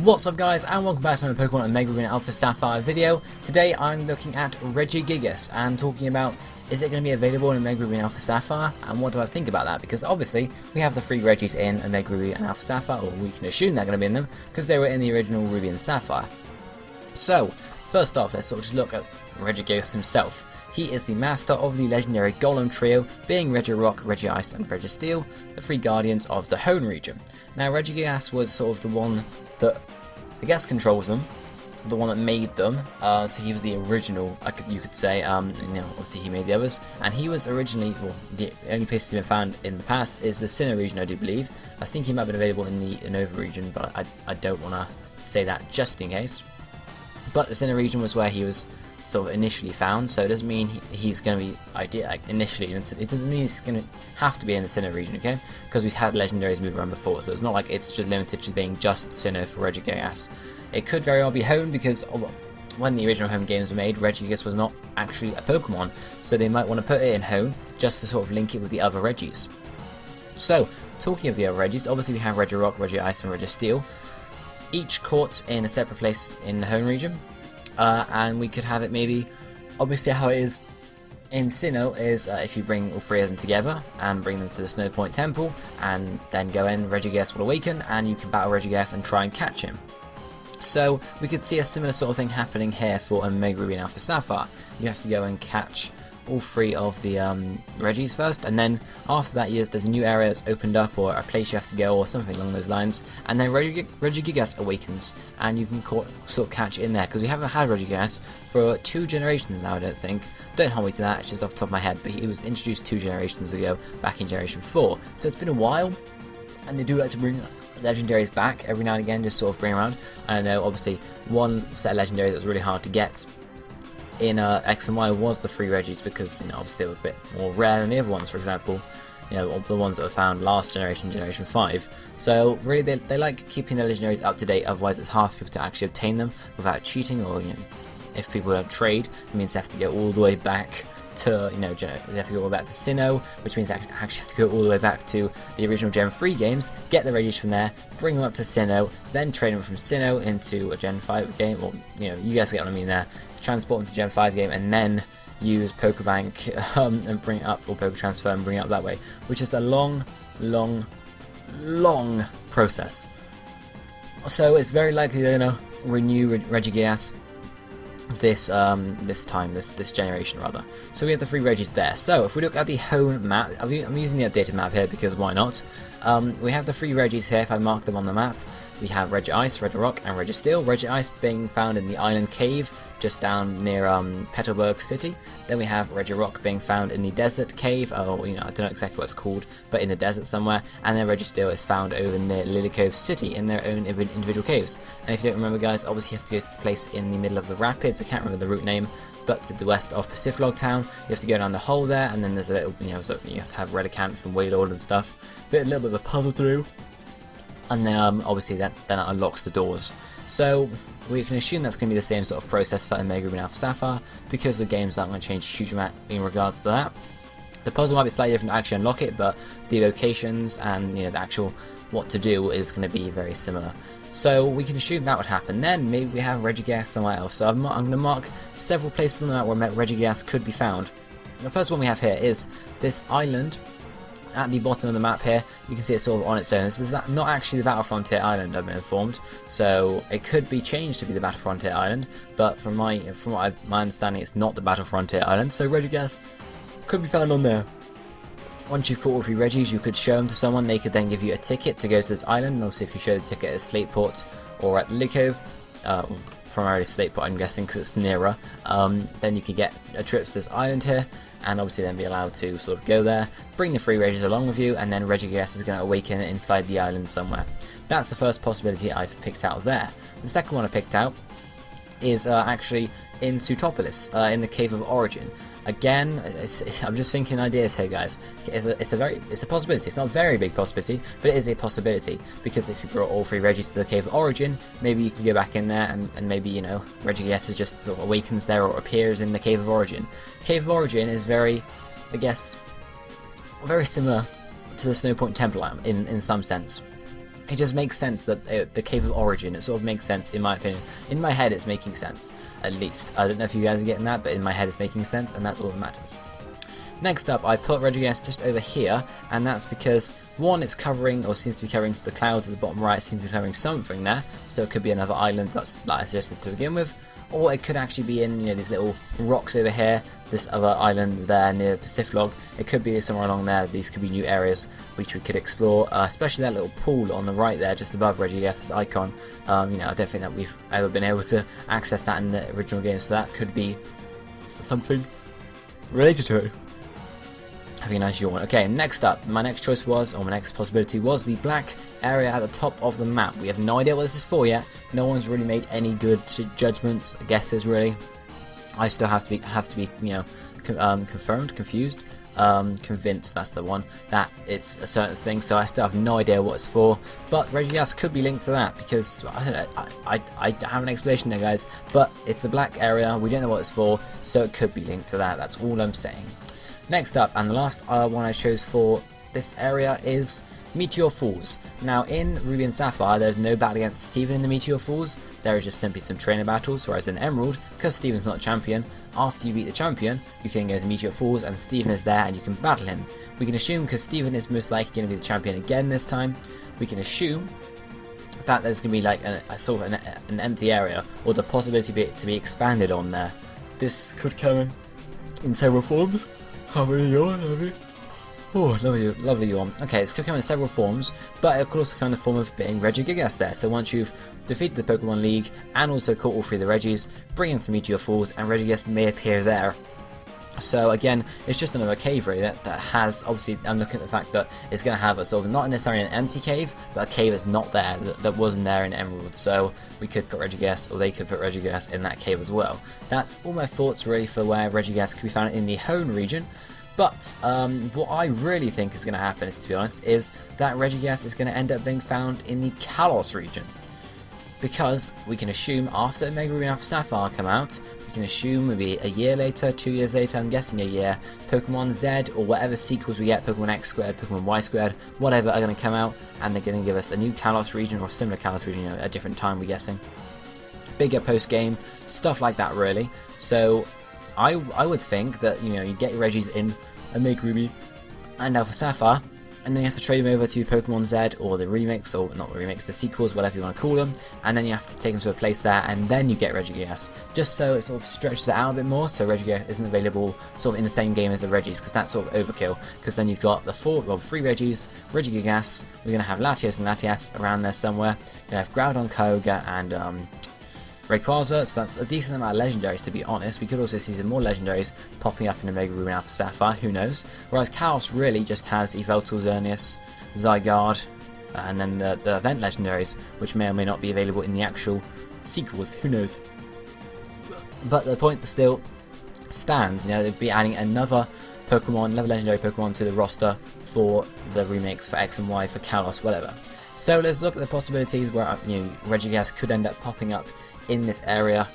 What's up guys, and welcome back to another Pokemon Omega Ruby and Alpha Sapphire video. Today I'm looking at Regigigas and talking about, is it going to be available in Omega Ruby and Alpha Sapphire, and what do I think about that? Because obviously we have the free Regis in Omega Ruby and Alpha Sapphire, or we can assume they're going to be in them because they were in the original Ruby and Sapphire. So first off, let's sort of just look at Regigigas himself. He is the master of the legendary Golem trio, being Regirock, Regice and Registeel, the three guardians of the Hoenn region. Now Regigigas was sort of the one that I guess controls them, the one that made them, so he was the original, you could say, obviously he made the others, and he was originally, well, the only place he's been found in the past is the Sinnoh region, I do believe. I think he might have been available in the Unova region, but I don't want to say that just in case. But the Sinnoh region was where he was sort of initially found, so it doesn't mean he's going to be ideal, like initially, it doesn't mean he's going to have to be in the Sinnoh region, okay? Because we've had legendaries move around before, so it's not like it's just limited to being just Sinnoh for Regigigas. It could very well be Hoenn, because when the original Hoenn games were made, Regigigas was not actually a Pokemon, so they might want to put it in Hoenn just to sort of link it with the other Regis. So, talking of the other Regis, obviously we have Regirock, Regice and Registeel, each caught in a separate place in the Hoenn region. And we could have it maybe, obviously how it is in Sinnoh is if you bring all three of them together and bring them to the Snow Point Temple and then go in, Regigigas will awaken and you can battle Regigigas and try and catch him. So we could see a similar sort of thing happening here for Omega Ruby and Alpha Sapphire. You have to go and catch all three of the Regis first, and then after that there's a new area that's opened up, or a place you have to go, or something along those lines, and then Regigigas awakens and you can sort of catch it in there, because we haven't had Regigigas for 2 generations now, I don't think. Don't hold me to that, it's just off the top of my head, but he was introduced 2 generations ago, back in Generation 4, so it's been a while, and they do like to bring legendaries back every now and again, just sort of bring around. And I know obviously one set of legendaries that was really hard to get in X and Y was the free Regis, because obviously they were a bit more rare than the other ones, for example, the ones that were found last generation, Generation 5. So really they like keeping their legendaries up to date, otherwise it's hard for people to actually obtain them without cheating, or if people don't trade, it means they have to go all the way back to, they have to go all the way back to Sinnoh, which means they actually have to go all the way back to the original Gen 3 games, get the Regis from there, bring them up to Sinnoh, then trade them from Sinnoh into a Gen 5 game, or, you guys get what I mean there, to transport them to Gen 5 game, and then use Pokebank and bring it up, or Poke Transfer and bring it up that way, which is a long process. So it's very likely they're going to renew Regigigas this generation rather. So we have the 3 Regis there. So if we look at the Hoenn map, I'm using the updated map here because why not? We have the 3 Regis here. If I mark them on the map, we have Regice, Regirock and Registeel. Regice being found in the Island Cave just down near Petalburg City. Then we have Regirock being found in the Desert Cave, I don't know exactly what it's called, but in the desert somewhere. And then Registeel is found over near Lily Cove City in their own individual caves. And if you don't remember guys, obviously you have to go to the place in the middle of the rapids, I can't remember the route name, but to the west of Paciflog Town. You have to go down the hole there, and then there's a little, so you have to have Redicant from Waylord and stuff. A little bit of a puzzle through. And then obviously that unlocks the doors. So we can assume that's going to be the same sort of process for Omega Ruby and Alpha Sapphire, because the games aren't going to change a huge amount in regards to that. The puzzle might be slightly different to actually unlock it, but the locations and the actual what to do is going to be very similar. So we can assume that would happen. Then maybe we have Regigigas somewhere else. So I'm going to mark several places on the map where Regigigas could be found. The first one we have here is this island at the bottom of the map here. You can see it's sort of on its own. This is not actually the Battle Frontier Island, I've been informed, so it could be changed to be the Battle Frontier Island, but from my understanding it's not the Battle Frontier Island, so Regigigas could be found on there. Once you've caught all 3 Regis, you could show them to someone, they could then give you a ticket to go to this island. Also if you show the ticket at Slateport or at Lily Cove, primarily Slateport I'm guessing because it's nearer, then you could get a trip to this island here, and obviously then be allowed to sort of go there, bring the 3 Regis along with you, and then Regigigas is going to awaken inside the island somewhere. That's the first possibility I've picked out there. The second one I picked out is actually in Sutopolis, in the Cave of Origin. Again, I'm just thinking ideas here, guys. It's a possibility. It's not a very big possibility, but it is a possibility, because if you brought all 3 Regis to the Cave of Origin, maybe you can go back in there and maybe, Regigigas is just sort of awakens there or appears in the Cave of Origin. Cave of Origin is very similar to the Snow Point Temple in some sense. it just makes sense that the Cave of Origin, it sort of makes sense in my opinion. In my head it's making sense, at least. I don't know if you guys are getting that, but in my head it's making sense, and that's all that matters. Next up, I put Regigigas just over here, and that's because, one, it's covering, or seems to be covering the clouds at the bottom right, seems to be covering something there, so it could be another island that's like I suggested to begin with, or it could actually be in, these little rocks over here, this other island there near Pacific. It could be somewhere along there. These could be new areas which we could explore, especially that little pool on the right there, just above Regigigas' icon. I don't think that we've ever been able to access that in the original game, so that could be something related to it. Having a nice yawn. Okay, next up, my next possibility was the black area at the top of the map. We have no idea what this is for yet. No one's really made any good judgments, guesses really. I still have to be convinced, that's the one, that it's a certain thing, so I still have no idea what it's for, but Regigigas could be linked to that, because, I don't know, I have an explanation there guys, but it's a black area, we don't know what it's for, so it could be linked to that, that's all I'm saying. Next up, and the last one I chose for this area is Meteor Falls. Now in Ruby and Sapphire there's no battle against Steven in the Meteor Falls, there is just simply some trainer battles, whereas in Emerald, because Steven's not a champion, after you beat the champion, you can go to Meteor Falls and Steven is there and you can battle him. We can assume, because Steven is most likely going to be the champion again this time, we can assume that there's going to be like a sort of an empty area, or the possibility to be expanded on there. This could come in several forms. How many you on, have you? Oh, lovely yawn. Okay, this could come in several forms, but it could also come in the form of being Regigigas there. So once you've defeated the Pokemon League and also caught all three of the Regis, bring them to Meteor Falls and Regigigas may appear there. So again, it's just another cave really that has, obviously I'm looking at the fact that it's going to have a sort of, not necessarily an empty cave, but a cave that's not there, that wasn't there in Emerald. So we could put Regigigas, or they could put Regigigas in that cave as well. That's all my thoughts really for where Regigigas could be found in the Hoenn region. But what I really think is going to happen, is, to be honest, is that Regigigas is going to end up being found in the Kalos region. Because we can assume after Mega Ruby and Alpha Sapphire come out, we can assume maybe a year later, 2 years later, I'm guessing a year, Pokemon Z or whatever sequels we get, Pokemon X squared, Pokemon Y squared, whatever, are going to come out, and they're going to give us a new Kalos region or similar Kalos region, at a different time, we're guessing. Bigger post game, stuff like that really. So I would think that you get your Regis in Mega Ruby and Alpha Sapphire, and then you have to trade them over to Pokemon Z or the remix, or not the remix, the sequels, whatever you want to call them, and then you have to take them to a place there, and then you get Regigigas, just so it sort of stretches it out a bit more, so Regigigas isn't available sort of in the same game as the Regis, because that's sort of overkill, because then you've got the three Regis, Regigigas, we're going to have Latios and Latias around there somewhere, you have Groudon, Kyogre, and Rayquaza, so that's a decent amount of legendaries, to be honest. We could also see some more legendaries popping up in the Mega Ruby and Alpha Sapphire, who knows. Whereas Kalos really just has Yveltal, Xerneas, Zygarde, and then the event legendaries, which may or may not be available in the actual sequels, who knows. But the point still stands, they'd be adding another legendary Pokemon to the roster for the remakes for X and Y, for Kalos, whatever. So let's look at the possibilities where Regigigas could end up popping up in this area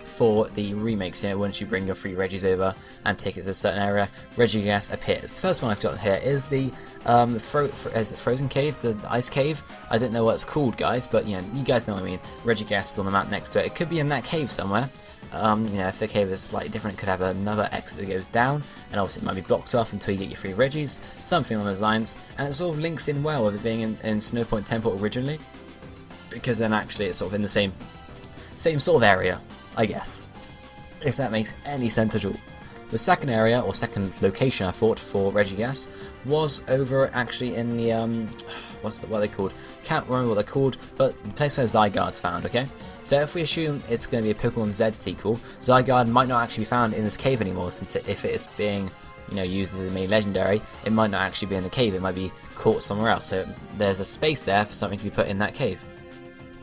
for the remakes. Once you bring your free Regis over and take it to a certain area, Regigigas appears. The first one I've got here is the is it Frozen Cave, the Ice Cave. I don't know what it's called, guys, but you guys know what I mean. Regigigas is on the map next to it. It could be in that cave somewhere. If the cave is slightly different, it could have another exit that goes down, and obviously it might be blocked off until you get your free Regis, something along those lines, and it sort of links in well with it being in Snow Point Temple originally, because then actually it's sort of in the same sort of area, I guess, if that makes any sense at all. The second area, or second location I thought for Regigigas, was over actually in the, what are they called? Can't remember what they're called, but the place where Zygarde's found, okay? So if we assume it's going to be a Pokemon Z sequel, Zygarde might not actually be found in this cave anymore, since if it is being, used as a main legendary, it might not actually be in the cave, it might be caught somewhere else, so there's a space there for something to be put in that cave.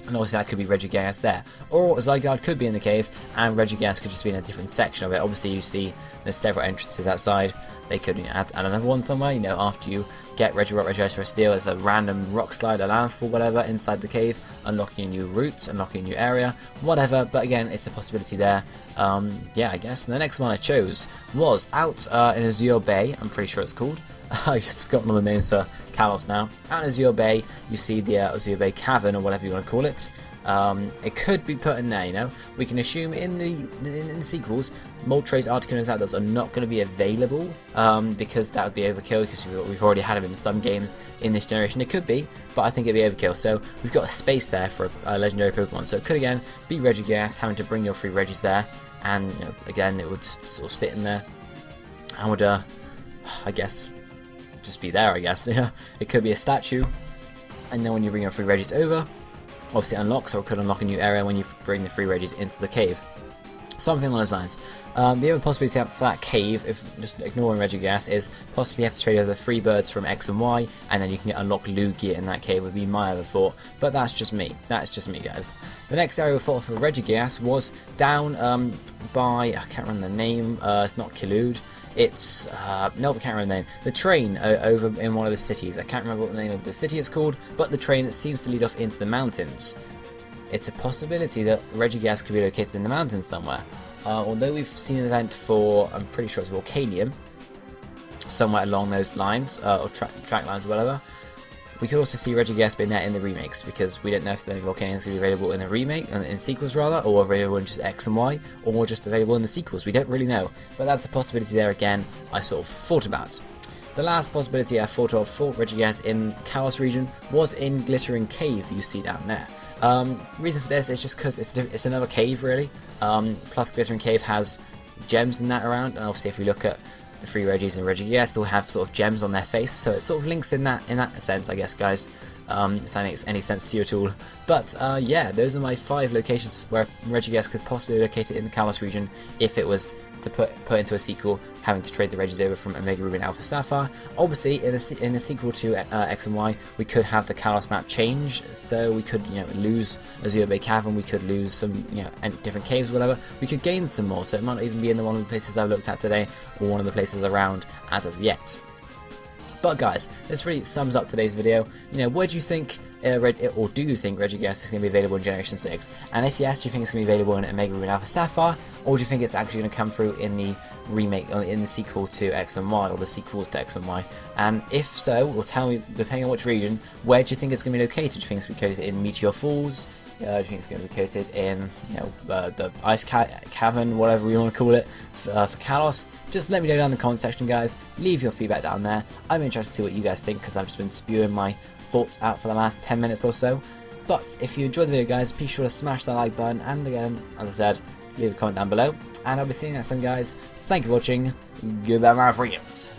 And obviously that could be Regigigas there. Or Zygarde could be in the cave, and Regigigas could just be in a different section of it. Obviously you see there's several entrances outside. They could add another one somewhere, after you get Regirock, Regigigas, or Steel, there's a random rock slide, a landfall, whatever, inside the cave, unlocking a new route, unlocking a new area, whatever, but again, it's a possibility there. Yeah, I guess. And the next one I chose was out in Azure Bay, I'm pretty sure it's called, I just forgotten all the names for Kalos now. And Azure Bay, you see the Azure Bay Cavern, or whatever you want to call it. It could be put in there, you know. We can assume in the sequels, Moltres, Articuno, and Zapdos are not going to be available, because that would be overkill, because we've already had them in some games in this generation. It could be, but I think it'd be overkill. So we've got a space there for a legendary Pokemon. So it could again be Regigigas, having to bring your 3 Regis there, and you know, again it would just sort of sit in there, and would I guess just be there. I guess yeah. It could be a statue, and then when you bring your 3 Regis over, obviously it unlocks, or it could unlock a new area when you bring the 3 Regis into the cave. Something along those lines. The other possibility for that cave, if just ignoring Regigigas, is possibly you have to trade over the 3 birds from X and Y, and then you can unlock Lugia in that cave, would be my other thought. But that's just me. That's just me, guys. The next area we thought for Regigigas was down by, I can't remember the name, it's not Killude. It's, no, I can't remember the name. The train over in one of the cities. I can't remember what the name of the city is called, but the train that seems to lead off into the mountains. It's a possibility that Regigigas could be located in the mountains somewhere. Although we've seen an event for, I'm pretty sure it's Volcanium, somewhere along those lines, or track lines or whatever. We could also see Regigigas being there in the remakes, because we don't know if the Volcanium is going to be available in the remake, in sequels rather, or available in just X and Y, or just available in the sequels. We don't really know, but that's a possibility there again I sort of thought about. The last possibility I thought of for Regigigas in Kalos region was in Glittering Cave you see down there. Reason for this is just because it's another cave really, plus Glittering Cave has gems in that around, and obviously if we look at the 3 Regis and Regigigas still have sort of gems on their face, so it sort of links in that sense, I guess, guys. If that makes any sense to you at all. But yeah, those are my 5 locations where Regigigas could possibly be located in the Kalos region if it was to put into a sequel, having to trade the Regis over from Omega Ruby and Alpha Sapphire. Obviously, in a sequel to X and Y, we could have the Kalos map change, so we could, you know, lose Azure Bay Cavern, we could lose some, you know, different caves, whatever. We could gain some more, so it might not even be in one of the places I've looked at today, or one of the places around as of yet. But guys, this really sums up today's video. You know, what do you think, or do you think Regigigas is going to be available in Generation 6? And if yes, do you think it's going to be available in Omega Ruby and Alpha Sapphire? Or do you think it's actually going to come through in the remake, or in the sequel to X and Y, or the sequels to X and Y? And if so, well, tell me, depending on which region, where do you think it's going to be located? Do you think it's going to be located in Meteor Falls? Do you think it's going to be located in, you know, the Ice Cavern, whatever you want to call it, for Kalos? Just let me know down in the comment section, guys. Leave your feedback down there. I'm interested to see what you guys think, because I've just been spewing my thoughts out for the last 10 minutes or so. But if you enjoyed the video, guys, be sure to smash that like button, and again, as I said, leave a comment down below. And I'll be seeing you next time, guys. Thank you for watching. Goodbye, my friends.